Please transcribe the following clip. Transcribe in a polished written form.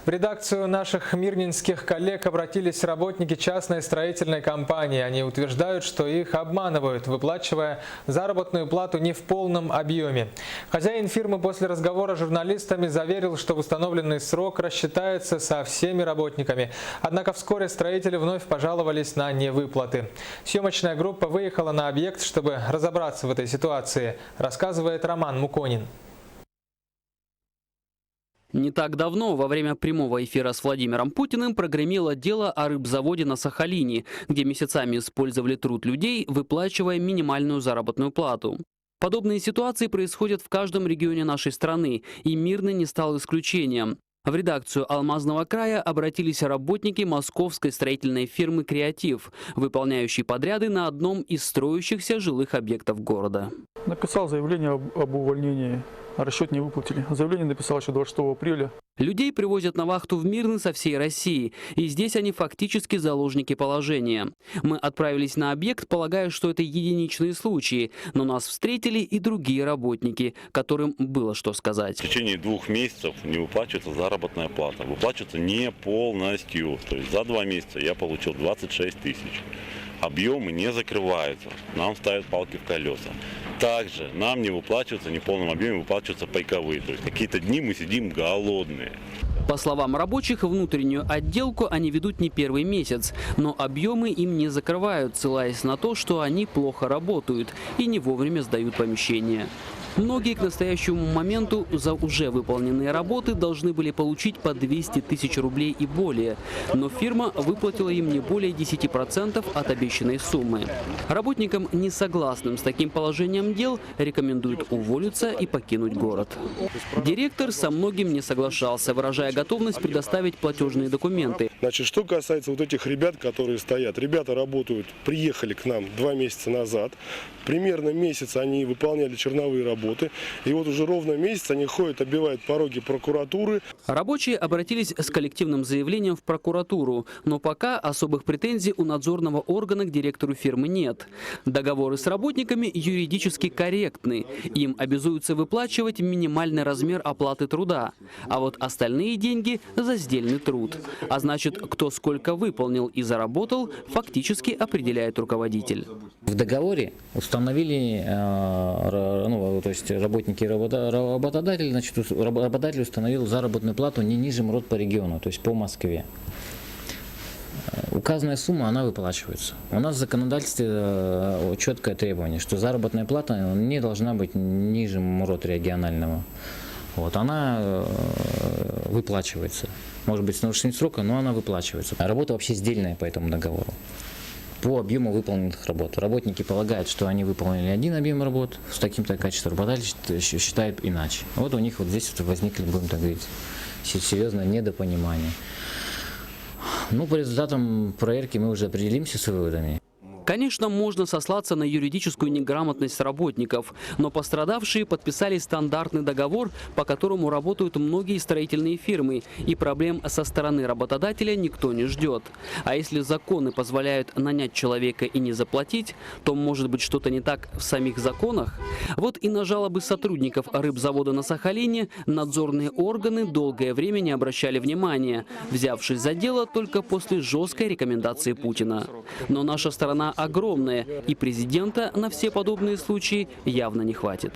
В редакцию наших мирнинских коллег обратились работники частной строительной компании. Они утверждают, что их обманывают, выплачивая заработную плату не в полном объеме. Хозяин фирмы после разговора с журналистами заверил, что в установленный срок рассчитается со всеми работниками. Однако вскоре строители вновь пожаловались на невыплаты. Съемочная группа выехала на объект, чтобы разобраться в этой ситуации, рассказывает Роман Муконин. Не так давно во время прямого эфира с Владимиром Путиным прогремело дело о рыбзаводе на Сахалине, где месяцами использовали труд людей, выплачивая минимальную заработную плату. Подобные ситуации происходят в каждом регионе нашей страны, и Мирный не стал исключением. В редакцию «Алмазного края» обратились работники московской строительной фирмы «Креатив», выполняющей подряды на одном из строящихся жилых объектов города. Написал заявление об увольнении, а расчет не выплатили. Заявление написал еще 26 апреля. Людей привозят на вахту в Мирный со всей России, и здесь они фактически заложники положения. Мы отправились на объект, полагая, что это единичные случаи, но нас встретили и другие работники, которым было что сказать. В течение 2 месяцев не выплачивается заработная плата. Выплачивается не полностью. То есть за 2 месяца я получил 26 тысяч. Объемы не закрываются, нам ставят палки в колеса. Также нам не выплачиваются, не в полном объеме выплачиваются пайковые. То есть какие-то дни мы сидим голодные. По словам рабочих, внутреннюю отделку они ведут не первый месяц, но объемы им не закрывают, ссылаясь на то, что они плохо работают и не вовремя сдают помещения. Многие к настоящему моменту за уже выполненные работы должны были получить по 200 тысяч рублей и более, но фирма выплатила им не более 10% от обещанной суммы. Работникам, не согласным с таким положением дел, рекомендуют уволиться и покинуть город. Директор со многим не соглашался, выражая готовность предоставить платежные документы. Значит, что касается вот этих ребят, которые стоят. Ребята работают, приехали к нам 2 месяца назад. Примерно месяц они выполняли черновые работы. И вот уже ровно месяц они ходят, оббивают пороги прокуратуры. Рабочие обратились с коллективным заявлением в прокуратуру, но пока особых претензий у надзорного органа к директору фирмы нет. Договоры с работниками юридически корректны. Им обязуются выплачивать минимальный размер оплаты труда. А вот остальные деньги за сдельный труд. А значит, кто сколько выполнил и заработал, фактически определяет руководитель. В договоре установили, то есть работники и работодатель, значит, работодатель установил заработную плату не ниже МРОТ по региону, то есть по Москве. Указанная сумма, она выплачивается. У нас в законодательстве четкое требование, что заработная плата не должна быть ниже МРОТ регионального. Вот, она выплачивается. Может быть, с нарушением срока, но она выплачивается. Работа вообще сдельная по этому договору. По объему выполненных работ. Работники полагают, что они выполнили один объем работ с таким-то качеством, работодатель считает иначе. Вот у них вот здесь вот возникли, будем так говорить, серьезное недопонимание. Ну, по результатам проверки мы уже определимся с выводами. Конечно, можно сослаться на юридическую неграмотность работников, но пострадавшие подписали стандартный договор, по которому работают многие строительные фирмы, и проблем со стороны работодателя никто не ждет. А если законы позволяют нанять человека и не заплатить, то может быть что-то не так в самих законах? Вот и на жалобы сотрудников рыбзавода на Сахалине надзорные органы долгое время не обращали внимания, взявшись за дело только после жесткой рекомендации Путина. Но наша сторона огромная, и президента на все подобные случаи явно не хватит.